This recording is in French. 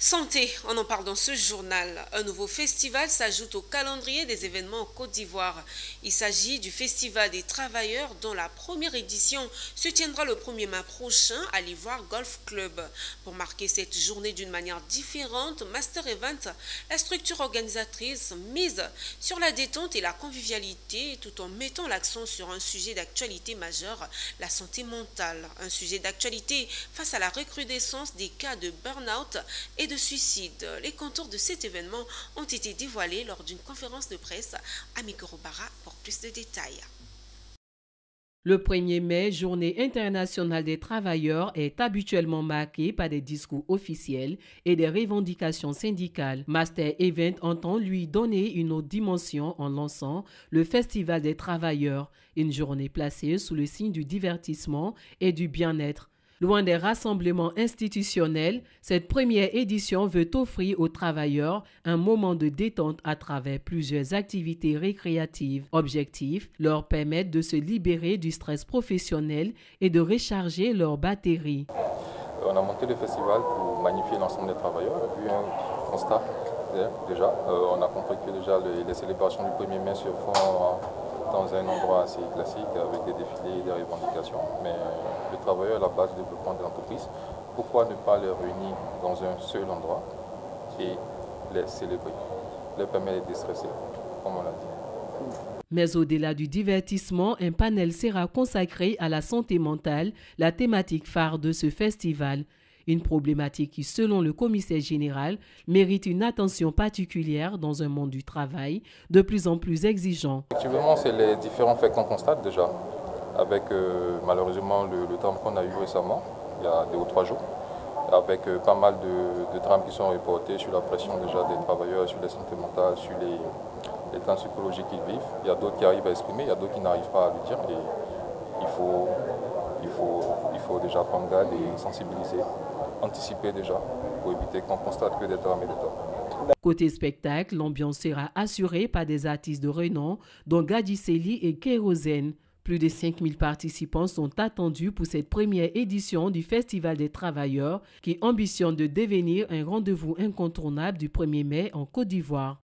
Santé, on en parle dans ce journal. Un nouveau festival s'ajoute au calendrier des événements en Côte d'Ivoire. Il s'agit du Festival des travailleurs dont la première édition se tiendra le 1er mai prochain à l'Ivoire Golf Club. Pour marquer cette journée d'une manière différente, Master Event, la structure organisatrice, mise sur la détente et la convivialité tout en mettant l'accent sur un sujet d'actualité majeure, la santé mentale. Un sujet d'actualité face à la recrudescence des cas de burn-out et de suicide. Les contours de cet événement ont été dévoilés lors d'une conférence de presse à Mikorobara pour plus de détails. Le 1er mai, Journée internationale des travailleurs, est habituellement marqué par des discours officiels et des revendications syndicales. Master Event entend lui donner une autre dimension en lançant le Festival des travailleurs, une journée placée sous le signe du divertissement et du bien-être. Loin des rassemblements institutionnels, cette première édition veut offrir aux travailleurs un moment de détente à travers plusieurs activités récréatives. Objectif, leur permettre de se libérer du stress professionnel et de recharger leur batterie. On a monté le festival pour magnifier l'ensemble des travailleurs. On a vu un constat déjà. On a compris que déjà les célébrations du 1er mai se font dans un endroit assez classique avec des défilés et des revendications. Mais le travailleur est la base du développement de l'entreprise. Pourquoi ne pas les réunir dans un seul endroit et les célébrer, leur permettre de déstresser, comme on l'a dit. Mais au-delà du divertissement, un panel sera consacré à la santé mentale, la thématique phare de ce festival. Une problématique qui, selon le commissaire général, mérite une attention particulière dans un monde du travail de plus en plus exigeant. Effectivement, c'est les différents faits qu'on constate déjà, avec malheureusement le drame qu'on a eu récemment, il y a 2 ou 3 jours, avec pas mal de drames qui sont reportés sur la pression déjà des travailleurs, sur la santé mentale, sur les drames psychologiques qu'ils vivent. Il y a d'autres qui arrivent à exprimer, il y a d'autres qui n'arrivent pas à le dire. Et il faut déjà prendre garde et sensibiliser, anticiper déjà, pour éviter qu'on constate que des drames et des drames. Côté spectacle, l'ambiance sera assurée par des artistes de renom, dont Gadiseli et Kérosène. Plus de 5000 participants sont attendus pour cette première édition du Festival des travailleurs qui ambitionne de devenir un rendez-vous incontournable du 1er mai en Côte d'Ivoire.